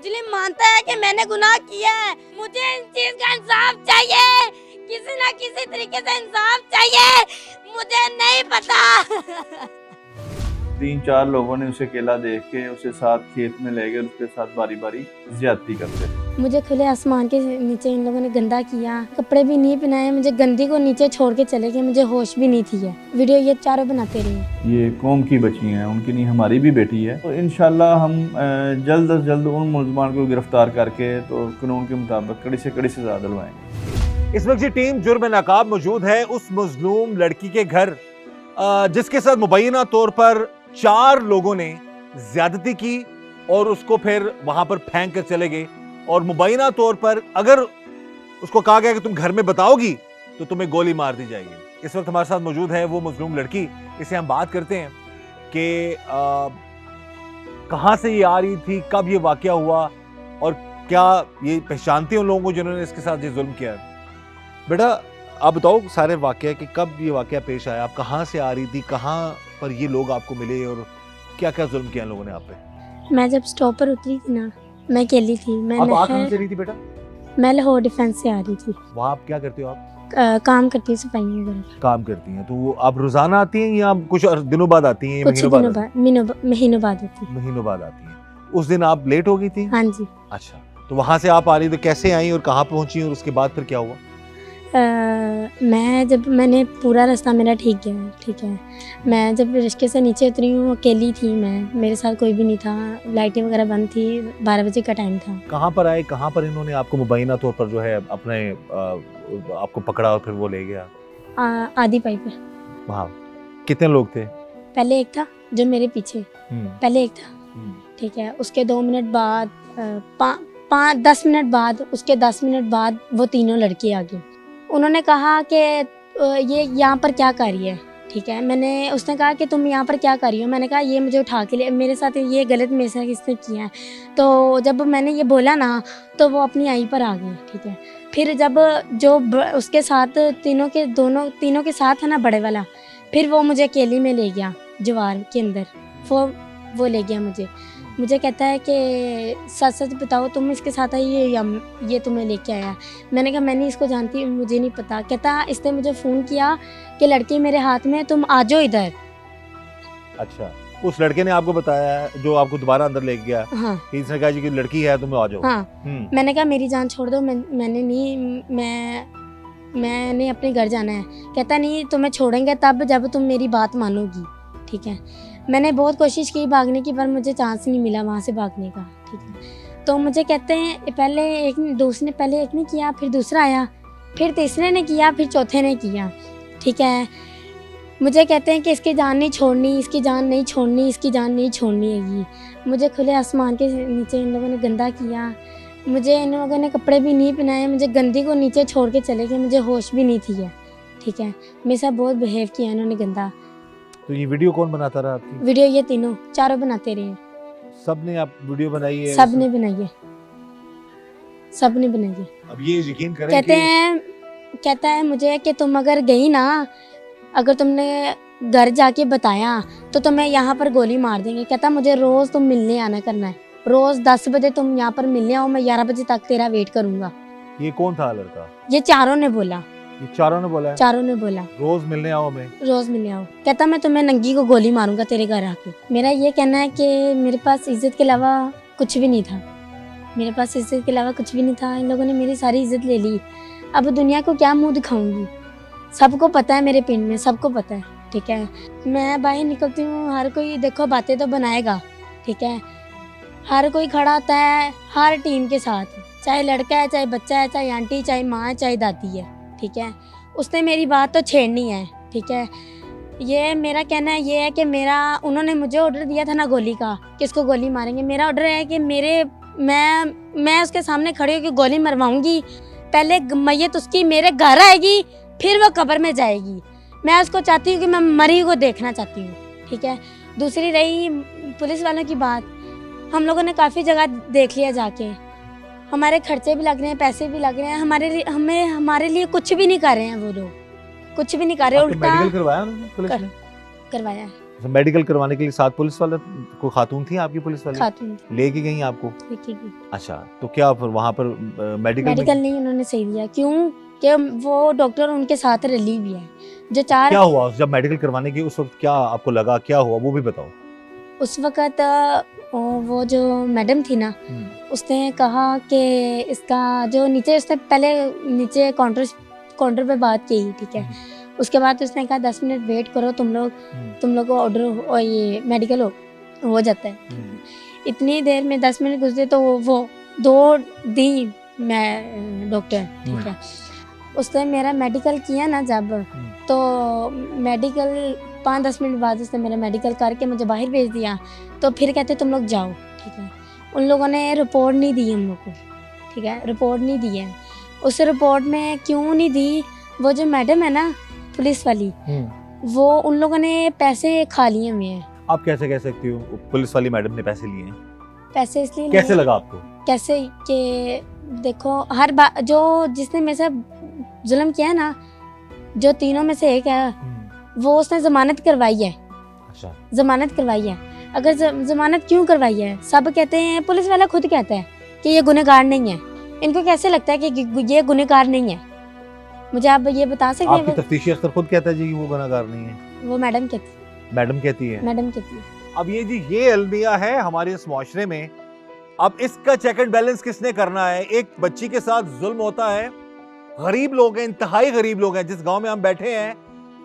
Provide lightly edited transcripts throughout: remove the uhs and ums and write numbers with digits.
मुस्लिम मानता है कि मैंने गुनाह किया है, मुझे इन चीज का इंसाफ चाहिए, किसी ना किसी तरीके से इंसाफ चाहिए, मुझे नहीं पता। 3-4 लोगों ने उसे अकेला देख के उसे साथ खेत में ले गए, उसके साथ बारी बारी ज्यादती करते। मुझे खुले आसमान के नीचे इन लोगों ने गंदा किया, कपड़े भी नहीं पहनाए, मुझे गंदी को नीचे छोड़ के चले गए, मुझे होश भी नहीं थी है। वीडियो ये चारों बनाते रहे। ये कौम की बच्ची हैं, उनकी नहीं हमारी भी बेटी है। तो इंशाल्लाह हम जल्द अज जल्द उन मुलजमान को गिरफ्तार करके तो कानून के मुताबिक कड़ी से कड़ी सजा दिलवाएंगे। इस वक्त ये टीम जुर्म नकाब मौजूद है उस मजलूम लड़की के घर, जिसके साथ मुबैना तौर पर 4 लोगों ने ज्यादती की और उसको फिर वहां पर फेंक कर चले गए। और मुबैना तौर पर अगर उसको कहा गया कि तुम घर में बताओगी तो तुम्हें गोली मार दी जाएगी। इस वक्त हमारे साथ मौजूद है वो मजलूम लड़की। इसे हम बात करते हैं कि कहां से ये आ रही थी, कब ये वाकया हुआ और क्या ये पहचानती है उन लोगों को जिन्होंने इसके साथ ये जुल्म किया है। बेटा आप बताओ सारे वाकया कि कब ये वाकया पेश आया, आप कहाँ से आ रही थी, कहाँ पर ये लोग आपको मिले और क्या क्या जुल्म किया इन लोगों ने आप पे। मैं जब स्टॉप पर उतरी थी ना, मैं अकेली थी। आप आ कहाँ से रही थी बेटा? मैं लाहौर डिफेंस से आ रही थी। वहाँ आप क्या करते हो? आप काम करती हूँ, सफाई वगैरह काम करती हैं। तो आप रोजाना आती हैं या कुछ दिनों बाद आती हैं? कुछ दिनों बाद, महीनों बाद होती है। महीनों बाद आती हैं। उस दिन आप लेट हो गई थी? हाँ जी। अच्छा, तो वहाँ से आप आ रही थी, कैसे आई और कहाँ पहुँची और उसके बाद फिर क्या हुआ? मैंने पूरा रास्ता मेरा ठीक गया, ठीक है। मैं जब रिश्के से नीचे उतरी हूँ, अकेली थी मैं, मेरे साथ कोई भी नहीं था, लाइटें वगैरह बंद थी, 12 बजे का टाइम था। कहाँ पर आए, कहाँ पर इन्होंने आपको मुबैना तौर पर जो है अपने आपको पकड़ा और फिर वो ले गया? आदि पाई पर। वहाँ कितने लोग थे? पहले एक था जो मेरे पीछे, पहले एक था, ठीक है। उसके 2 मिनट बाद 10 मिनट बाद, उसके 10 मिनट बाद वो तीनों लड़की आ गई। उन्होंने कहा कि ये यहाँ पर क्या कर रही है, ठीक है। उसने कहा कि तुम यहाँ पर क्या कर रही हो। मैंने कहा ये मुझे उठा के ले, मेरे साथ ये गलत मेरे साथ इसने किया है। तो जब मैंने ये बोला ना तो वो अपनी आई पर आ गई, ठीक है। फिर जब उसके साथ तीनों के साथ है ना बड़े वाला, फिर वो मुझे अकेली में ले गया जवार के अंदर, वो ले गया मुझे कहता है कि सच सच बताओ तुम इसके साथ आई या ये तुम्हें लेके आया। मैंने कहा मैं नहीं इसको जानती, मुझे नहीं पता। कहता इसने मुझे फ़ोन किया कि लड़की मेरे हाथ में, तुम आ जाओ इधर। अच्छा, उस लड़के ने आपको बताया जो आपको दोबारा अंदर ले गया? हाँ। इसने कहा जी कि लड़की है तुम आ जाओ। हाँ। मैंने कहा मेरी जान छोड़ दो, मैंने अपने घर जाना है। कहता नहीं तुम्हें छोड़ेंगे तब जब तुम मेरी बात मानोगी, ठीक है। मैंने बहुत कोशिश की भागने की, पर मुझे चांस नहीं मिला वहाँ से भागने का, ठीक है। तो मुझे कहते हैं पहले एक ने किया, फिर दूसरा आया, फिर तीसरे ने किया, फिर चौथे ने किया, ठीक है। मुझे कहते हैं कि इसकी जान नहीं छोड़नी, इसकी जान नहीं छोड़नी, इसकी जान नहीं छोड़नी है। मुझे खुले आसमान के नीचे इन लोगों ने गंदा किया, मुझे इन लोगों ने कपड़े भी नहीं पहनाए, मुझे गंदी को नीचे छोड़ के चले गए, मुझे होश भी नहीं थी है, ठीक है। मेरे साथ बहुत बिहेव किया इन्होंने गंदा। तो ये वीडियो कौन बनाता रहा आपकी? वीडियो ये चारों बनाते रहे। सबने आप वीडियो बनाई है? सबने बनाई है। अब ये यकीन करें कहता है मुझे कि तुम अगर गई ना, अगर तुमने घर जाके बताया तो तुम्हें यहाँ पर गोली मार देंगे। कहता मुझे रोज तुम मिलने आना करना है, रोज 10 बजे तुम यहाँ पर मिलने आओ, मैं 11 बजे तक तेरा वेट करूंगा। ये कौन था लड़का? ये चारों ने बोला। ये चारों ने बोला है? चारों ने बोला रोज मिलने आओ, मैं रोज मिलने आओ। कहता मैं तुम्हें नंगी को गोली मारूंगा तेरे घर आके। मेरा ये कहना है कि मेरे पास इज्जत के अलावा कुछ भी नहीं था, मेरे पास इज्जत के अलावा कुछ भी नहीं था। इन लोगों ने मेरी सारी इज्जत ले ली। अब दुनिया को क्या मुंह दिखाऊंगी, सबको पता है मेरे पिंड में, सबको पता है, ठीक है। मैं बाहर निकलती हूँ, हर कोई देखो बातें तो बनाएगा, ठीक है। हर कोई खड़ा होता है हर टीम के साथ, चाहे लड़का है, चाहे बच्चा है, चाहे आंटी, चाहे माँ है, चाहे दादी है, ठीक है। उसने मेरी बात तो छेड़नी है, ठीक है। ये मेरा कहना है ये है कि उन्होंने मुझे ऑर्डर दिया था ना गोली का, किसको गोली मारेंगे। मेरा ऑर्डर है कि मैं उसके सामने खड़ी होकर गोली मरवाऊंगी। पहले मैयत उसकी मेरे घर आएगी, फिर वो कब्र में जाएगी। मैं उसको चाहती हूँ कि मैं मरी को देखना चाहती हूँ, ठीक है। दूसरी रही पुलिस वालों की बात, हम लोगों ने काफ़ी जगह देख लिया जाके, हमारे खर्चे भी लग रहे हैं, पैसे भी लग रहे हैं, हमारे लिए कुछ भी नहीं कर रहे हैं वो लोग, कुछ भी नहीं कर रहे। उल्टा मेडिकल करवाया उन्होंने? पुलिस ने करवाया है। मेडिकल करवाने के लिए साथ पुलिस वाला कोई खातून थी आपकी पुलिस वाली? खातून थी, लेके गई आपको? लेके गई। अच्छा, तो क्या फिर वहाँ पर मेडिकल नहीं उन्होंने सही दिया, क्यों कि वो डॉक्टर उनके साथ रली भी है जो चार। क्या हुआ जब मेडिकल करवाने की उस वक्त, क्या आपको लगा, क्या हुआ वो भी बताओ। उस वक़्त वो जो मैडम थी ना, उसने कहा कि इसका जो नीचे, उसने पहले नीचे काउंटर पे बात की, ठीक है। उसके बाद उसने कहा 10 मिनट वेट करो तुम लोग को ऑर्डर और ये मेडिकल हो जाता है। इतनी देर में 10 मिनट गुजरे तो वो 2 दी मैं डॉक्टर, ठीक है। उसने मेरा मेडिकल किया ना जब, तो मेडिकल 5-10 मिनट बाद उसने मेरा मेडिकल करके मुझे बाहर भेज दिया। तो फिर कहते तुम लोग जाओ, ठीक है। उन लोगों ने रिपोर्ट नहीं दी हम लोग को, ठीक है, रिपोर्ट नहीं दी है। उस रिपोर्ट में क्यों नहीं दी, वो जो मैडम है ना पुलिस वाली, वो उन लोगों ने पैसे खा लिए हुए हैं। आप कैसे कह सकती हो पुलिस वाली मैडम ने पैसे लिए हैं? पैसे इसलिए कैसे लगा आपको? कैसे कि देखो हर बार जो जिसने मेरे साथ जुल्म किया ना, जो तीनों में से एक है, वो उसने जमानत करवाई है। अच्छा, जमानत करवाई है। अगर जमानत क्यों करवाई है, सब कहते हैं, पुलिस वाला खुद कहता है कि ये गुनहगार नहीं है। इनको कैसे लगता है कि ये गुनहगार नहीं है? मुझे आप ये बता सकते हैं? आपकी तफ्तीशी अफसर खुद कहता है जी वो गुनहगार नहीं है? वो मैडम कहती है। मैडम कहती है? मैडम कहती है। अब ये अलमिया है हमारे इस मुआशरे में। अब इसका चेक एंड बैलेंस किसने करना है? एक बच्ची के साथ जुल्म होता है, गरीब लोग हैं, इंतहाई गरीब लोग हैं। जिस गांव में हम बैठे हैं,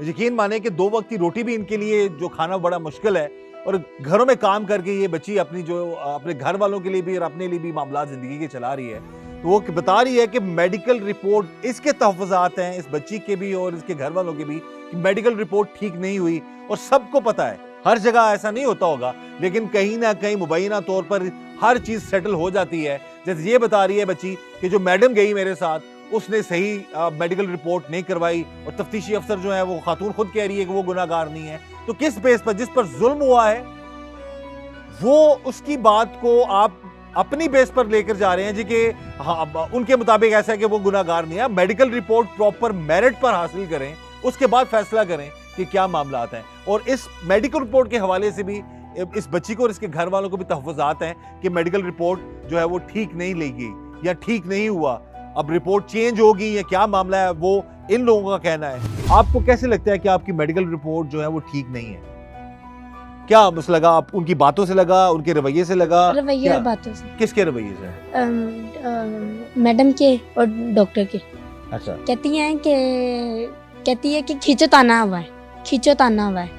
यकीन माने कि 2 वक्त की रोटी भी इनके लिए जो खाना बड़ा मुश्किल है, और घरों में काम करके ये बच्ची अपने घर वालों के लिए भी और अपने लिए भी मामला जिंदगी के चला रही है। तो वो बता रही है कि मेडिकल रिपोर्ट, इसके तहफ़्फ़ुज़ात हैं इस बच्ची के भी और इसके घर वालों के भी, कि मेडिकल रिपोर्ट ठीक नहीं हुई। और सबको पता है, हर जगह ऐसा नहीं होता होगा, लेकिन कहीं ना कहीं मुबैना तौर पर हर चीज सेटल हो जाती है। जैसे ये बता रही है बच्ची कि जो मैडम गई मेरे साथ, उसने सही मेडिकल रिपोर्ट नहीं करवाई, और तफ्तीशी अफसर जो है वो खातून खुद कह रही है कि वो गुनाहगार नहीं है। तो किस बेस पर, जिस पर जुल्म हुआ है, वो उसकी बात को आप अपनी बेस पर लेकर जा रहे हैं जी कि हाँ, उनके मुताबिक ऐसा है कि वो गुनाहगार नहीं है। मेडिकल रिपोर्ट प्रॉपर मेरिट पर हासिल करें, उसके बाद फैसला करें कि क्या मामला आता है। और इस मेडिकल रिपोर्ट के हवाले से भी इस बच्ची को और इसके घर वालों को भी तहफ़्फ़ुज़ात हैं कि मेडिकल रिपोर्ट जो है वो ठीक नहीं ली गई या ठीक नहीं हुआ। अब रिपोर्ट चेंज होगी या क्या मामला है, वो इन लोगों का कहना है। आपको कैसे लगता है कि आपकी मेडिकल रिपोर्ट जो है वो ठीक नहीं है? क्या मसला लगा? आप उनकी बातों से लगा, उनके रवैये से लगा? रवैये और बातों से। किसके रवैये से? मैडम के और डॉक्टर के। अच्छा, कहती है कि खींचोताना हुआ है, खींचोताना हुआ है।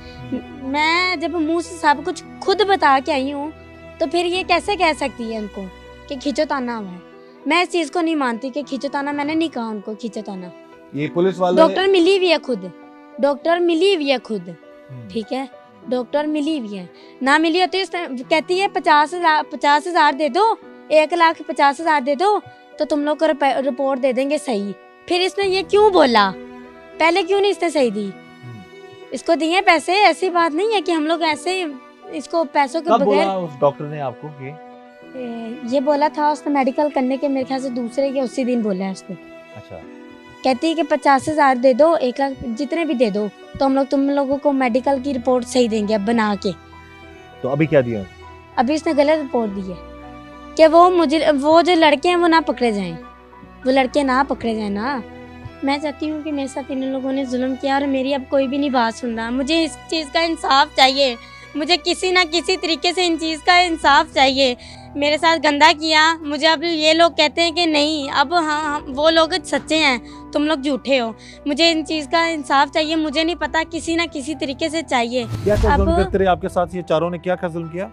मैं जब मुंह से सब कुछ खुद बता के आई हूँ, तो फिर ये कैसे कह सकती है उनको कि खींचोताना हुआ है? मैं इस चीज को नहीं मानती कि खींचोताना, मैंने नहीं कहा उनको खींचोताना। ये पुलिस वाले, डॉक्टर मिली हुई है खुद, डॉक्टर मिली हुई है खुद, ठीक है, डॉक्टर मिली हुई है। ना मिली होती कहती है 50,000 दे दो, 1,50,000 दे दो, तो तुम लोग को रिपोर्ट दे देंगे सही। फिर इसने ये क्यों बोला, पहले क्यों नहीं इसने सही दी? इसको दिए पैसे, ऐसी बात नहीं है कि हम लोग ऐसे इसको पैसों के कब बगैर। बोला उस डॉक्टर ने आपको कि ये बोला था उसने मेडिकल करने के मेरे ख्याल से दूसरे के उसी दिन बोला है उसने। अच्छा, कहती है कि 50,000 दे दो, 1 लाख, जितने भी दे दो, तो हम लोग तुम लोगों को मेडिकल की रिपोर्ट सही देंगे अब बना के। तो अभी क्या दिया? अभी उसने गलत रिपोर्ट दी है कि वो जो लड़के हैं वो ना पकड़े जाएं, वो लड़के ना पकड़े जाएं ना। मैं चाहती हूँ कि मेरे साथ इन लोगों ने जुल्म किया और मेरी अब कोई भी नहीं बात सुन रहा। मुझे इस चीज़ का इंसाफ चाहिए, मुझे किसी ना किसी तरीके से इन चीज़ का इंसाफ चाहिए। मेरे साथ गंदा किया, मुझे अब ये लोग कहते हैं कि नहीं, अब हाँ वो लोग सच्चे हैं, तुम लोग झूठे हो। मुझे इन चीज़ का इंसाफ चाहिए, मुझे नहीं पता, किसी ना किसी तरीके से चाहिए। क्या जुल्म अब करते रहे आपके साथ? ये चारों ने क्या जुल्म किया?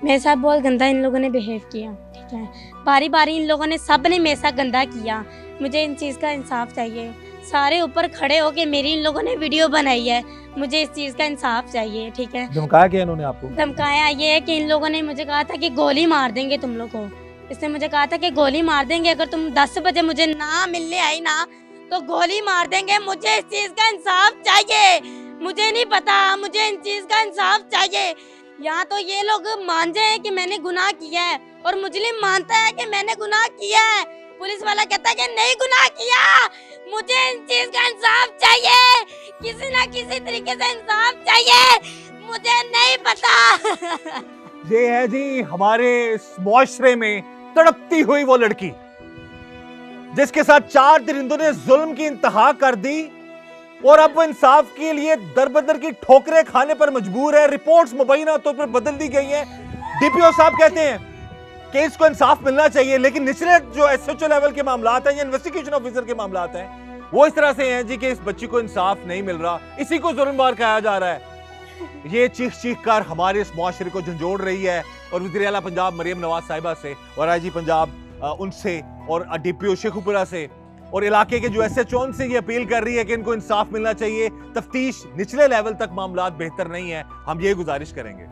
मेरे साथ बहुत गंदा इन लोगों ने बिहेव किया, ठीक है, बारी बारी इन लोगों ने, सब ने मेरे साथ गंदा किया। मुझे इन चीज़ का इंसाफ चाहिए। सारे ऊपर खड़े होके मेरी इन लोगों ने वीडियो बनाई है, मुझे इस चीज़ का इंसाफ चाहिए, ठीक है। धमकाया क्या इन्होंने आपको? धमकाया ये है कि इन लोगों ने मुझे कहा था कि गोली मार देंगे तुम लोग को। इसने मुझे कहा था कि गोली मार देंगे, अगर तुम 10 बजे मुझे ना मिलने आई ना तो गोली मार देंगे। मुझे इस चीज़ का इंसाफ चाहिए, मुझे नहीं पता, मुझे इन चीज़ का इंसाफ चाहिए। यहाँ तो ये लोग मान जाए कि मैंने गुनाह किया है, और मुजरिम मानता है कि मैंने गुनाह किया है, पुलिस वाला कहता है कि नहीं गुनाह किया। मुझे इन चीज का इंसाफ चाहिए किसी ना किसी तरीके से इंसाफ चाहिए, मुझे नहीं पता। ये है जी हमारे इस मुआशरे में तड़पती हुई वो लड़की जिसके साथ 4 दरिंदों ने जुल्म की इंतहा कर दी और अब वो इंसाफ के लिए दर-बदर की ठोकरें खाने पर मजबूर है। रिपोर्ट्स मुबैना तौर पर बदल दी गई हैं। डीपीओ साहब कहते हैं कि इसको इंसाफ मिलना चाहिए, लेकिन निचले जो एसएचओ लेवल के मामलात हैं या इन्वेस्टिगेशन ऑफिसर के मामलात हैं वो इस तरह से हैं जी कि इस बच्ची को इंसाफ नहीं मिल रहा, इसी को जुल्मबार कहा जा रहा है। ये चीख कर हमारे इस मुआशरे को झंझोड़ रही है और वज़ीर आला पंजाब मरियम नवाज साहिबा से और आईजी पंजाब उनसे और डीपीओ शेखुपुरा से और इलाके के जो एसएचओ से ये अपील कर रही है कि इनको इंसाफ मिलना चाहिए। तफ्तीश निचले लेवल तक मामलात बेहतर नहीं है। हम ये गुजारिश करेंगे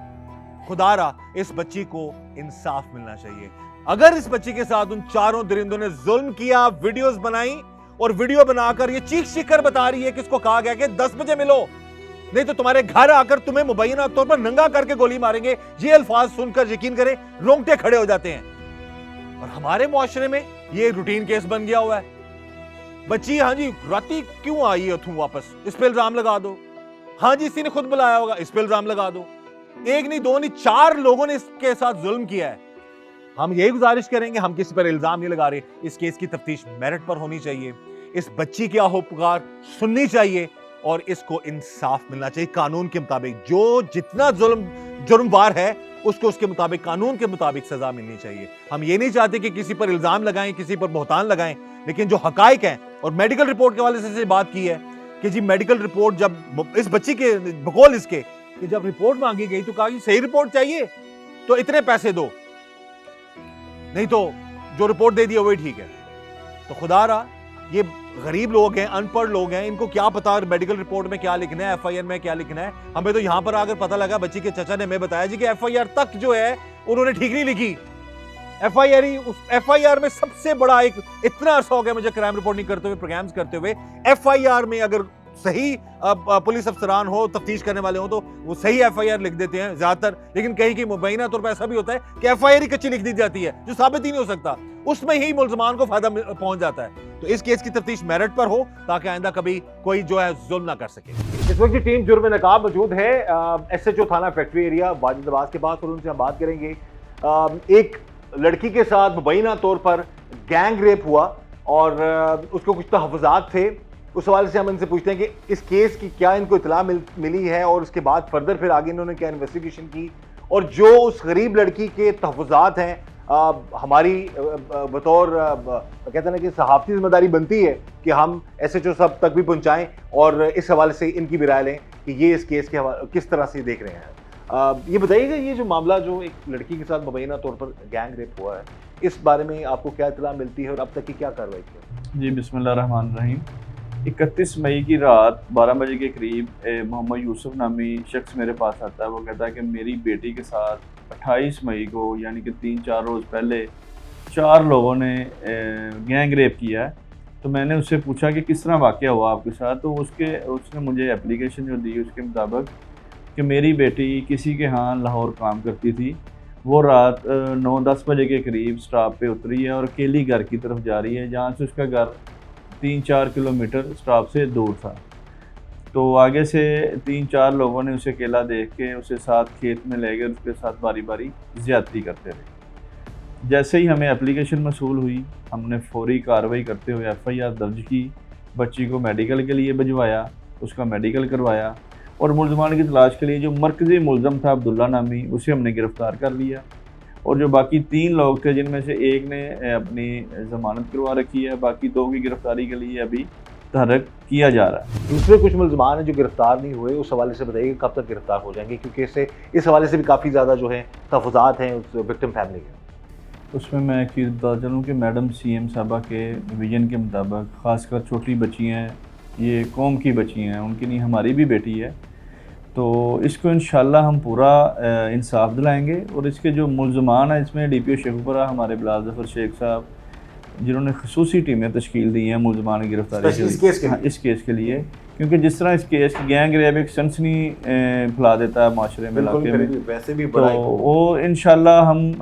खुदारा इस बच्ची को इंसाफ मिलना चाहिए। अगर इस बच्ची के साथ उन 4 दरिंदों ने जुल्म किया, वीडियोस बनाई और वीडियो बनाकर ये चीख कर बता रही है कि इसको कहा गया कि 10 बजे मिलो, नहीं तो तुम्हारे घर आकर तुम्हें मुबैना तौर पर नंगा करके गोली मारेंगे। ये अल्फाज सुनकर यकीन करें रोंगटे खड़े हो जाते हैं। और हमारे मुआशरे में ये रूटीन केस बन गया हुआ है। बच्ची हाँ जी राती क्यों आई है उठूं वापस, इस पे इल्जाम लगा दो। हाँ जी इसी ने खुद बुलाया होगा, इस पे इल्जाम लगा दो। एक नहीं, 2 नहीं, 4 लोगों ने इसके साथ जुल्म किया है। हम यही गुजारिश करेंगे, हम किसी पर इल्जाम नहीं लगा रहे, इस केस की तफ्तीश मेरिट पर होनी चाहिए। इस बच्ची की आहो पुकार सुननी चाहिए और इसको इंसाफ मिलना चाहिए कानून के मुताबिक। जो जितना जुर्मवार है उसको उसके मुताबिक, कानून के मुताबिक सजा मिलनी चाहिए। हम ये नहीं चाहते कि किसी पर इल्जाम लगाएं, किसी पर बहतान लगाएं, लेकिन जो हकाइक हैं और मेडिकल रिपोर्ट के हवाले से बात की है कि जी मेडिकल रिपोर्ट जब इस बच्ची के बकौल इसके कि जब रिपोर्ट मांगी गई तो कहा कि सही रिपोर्ट चाहिए तो इतने पैसे दो, नहीं तो जो रिपोर्ट दे दिया वही ठीक है। तो खुदारा ये गरीब लोग हैं, अनपढ़ लोग हैं, इनको क्या पता मेडिकल रिपोर्ट में क्या लिखना है, एफआईआर में क्या लिखना है। हमें तो यहां पर आकर पता लगा, बच्ची के चाचा ने हमें बताया जी कि एफआईआर तक जो है उन्होंने ठीक नहीं लिखी। एफआईआर में सबसे बड़ा एक इतना अरसा हो गया मुझे क्राइम रिपोर्टिंग करते हुए, प्रोग्राम्स करते हुए, एफआईआर में अगर सही पुलिस अफसरान हो, तफ्तीश करने वाले हो तो वो सही एफआईआर लिख देते हैं ज्यादातर, लेकिन कहीं की मुबैना तौर पर ऐसा भी होता है कि एफआईआर ही कच्ची लिख दी जाती है जो साबित ही नहीं हो सकता, उसमें ही मुल्जमान को फायदा पहुंच जाता है। तो इस केस की तफ्तीश मेरिट पर हो ताकि आइंदा कभी कोई जो है जुल्म ना कर सके। इस वक्त टीम जुर्म नकाब मौजूद है एसएचओ थाना फैक्ट्री एरिया वाजिद अब्बास के पास और उनसे हम बात करेंगे। एक लड़की के साथ मुबैना तौर पर गैंग रेप हुआ और उसको कुछ तहफ़्फ़ुज़ात थे, उस हवाले से हम इनसे पूछते हैं कि इस केस की क्या इनको इतला मिली है और उसके बाद फर्दर फिर आगे इन्होंने क्या इन्वेस्टिगेशन की और जो उस गरीब लड़की के तहफ़्फ़ुज़ात हैं हमारी बतौर कहते हैं ना कि सहाफ़ती जिम्मेदारी बनती है कि हम एसएचओ साहब तक भी पहुंचाएं और इस हवाले से इनकी भी राय लें कि ये इस केस के किस तरह से देख रहे हैं। ये बताइएगा, ये जो मामला जो एक लड़की के साथ मुबैना तौर पर गैंग रेप हुआ है, इस बारे में आपको क्या इत्तला मिलती है और अब तक की क्या कार्रवाई की? जी बिस्मिल्लाहिर्रहमानिर्रहीम। 31 मई की रात 12 बजे के करीब मोहम्मद यूसुफ नामी शख्स मेरे पास आता है। वो कहता है कि मेरी बेटी के साथ 28 मई को यानी कि 3-4 रोज़ पहले 4 लोगों ने गैंग रेप किया है। तो मैंने उससे पूछा कि किस तरह वाक़या हुआ आपके साथ, तो उसने मुझे एप्लीकेशन जो दी उसके मुताबिक कि मेरी बेटी किसी के यहाँ लाहौर काम करती थी, वो रात 9-10 बजे के करीब स्टॉप पे उतरी है और अकेली घर की तरफ जा रही है, जहाँ से उसका घर 3-4 किलोमीटर स्टॉप से दूर था। तो आगे से 3-4 लोगों ने उसे अकेला देख के उसे साथ खेत में ले गए, उसके साथ बारी बारी ज़्यादती करते रहे। जैसे ही हमें एप्लीकेशन मसूल हुई, हमने फौरी कार्रवाई करते हुए एफआईआर दर्ज की, बच्ची को मेडिकल के लिए भिजवाया, उसका मेडिकल करवाया और मुल्ज़मान की तलाश के लिए जो मरकज़ी मुल्ज़म था अब्दुल्ला नामी, उसे हमने गिरफ़्तार कर लिया और जो बाकी 3 लोग थे जिनमें से एक ने अपनी ज़मानत करवा रखी है, बाकी 2 की गिरफ़्तारी के लिए अभी तहरीक किया जा रहा है। दूसरे कुछ मुल्ज़मान हैं जो गिरफ्तार नहीं हुए, उस हवाले से बताइए कब तक गिरफ्तार हो जाएंगे, क्योंकि इस हवाले से भी काफ़ी ज़्यादा जो है तहफ़्फ़ुज़ात हैं उस विक्टिम फैमिली के। उसमें मैं एक चीज़ बता चलूँ कि मैडम सीएम साहबा के विजन के मुताबिक ख़ासकर छोटी बच्चियाँ हैं, ये कौम की बच्चियाँ हैं, उनकी नहीं हमारी भी बेटी है, तो इसको इंशाल्लाह हम पूरा इंसाफ दिलाएंगे। और इसके जो मुल्ज़मान हैं इसमें डीपीओ शेखुपुरा हमारे बिलाल ज़फ़र शेख साहब, जिन्होंने खसूसी टीमें तश्कील दी हैं मुल्ज़मान की गिरफ्तारी के लिए, इस केस के लिए, क्योंकि जिस तरह इस केस गैंग रेप एक सनसनी फैला देता है माशरे में, इलाके में, वैसे भी तो वो इंशाल्लाह हम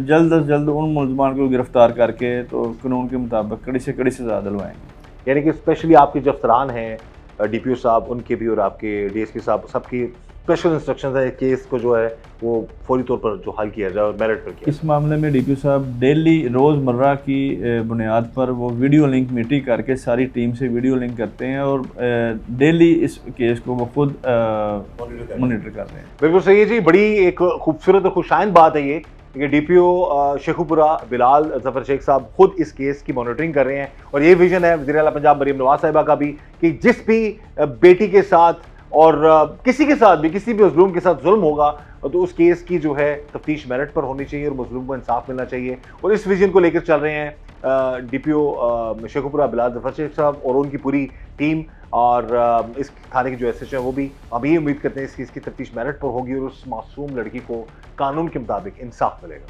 जल्द अज जल्द उन मुल्ज़मान को गिरफ़्तार करके तो कानून के मुताबिक कड़ी से कड़ी सज़ा दिलवाएंगे। यानी कि स्पेशली आपके जो अफसरान हैं डीपीओ साहब उनके भी और आपके डीएसपी साहब सबकी स्पेशल इंस्ट्रक्शंस है केस को जो है वो फौरी तौर पर जो हल किया जाए और मेरिट पर किया इस मामले में डीपीओ साहब डेली रोज़मर्रा की बुनियाद पर वो वीडियो लिंक मीटिंग करके सारी टीम से वीडियो लिंक करते हैं और डेली इस केस को वो खुद मॉनिटर कर रहे हैं। बिल्कुल सही है जी। बड़ी एक खूबसूरत और खुशाइन बात है ये कि डीपीओ शेखुपुरा बिलाल जफर शेख साहब खुद इस केस की मॉनिटरिंग कर रहे हैं और ये विजन है वज़ीर आला पंजाब मरीम नवाज साहिबा का भी कि जिस भी बेटी के साथ और किसी के साथ भी किसी भी मजलूम के साथ जुल्म होगा तो उस केस की जो है तफ्तीश मेरिट पर होनी चाहिए और मजलूम को इंसाफ मिलना चाहिए और इस विजन को लेकर चल रहे हैं डीपीओ शेखुपुरा बिलाल जफर शेख साहब और उनकी पूरी टीम और इस थाने के जो एसएच हैं वो भी। हम ये उम्मीद करते हैं इस केस की तफ्तीश मेरिट पर होगी और उस मासूम लड़की को कानून के मुताबिक इंसाफ मिलेगा।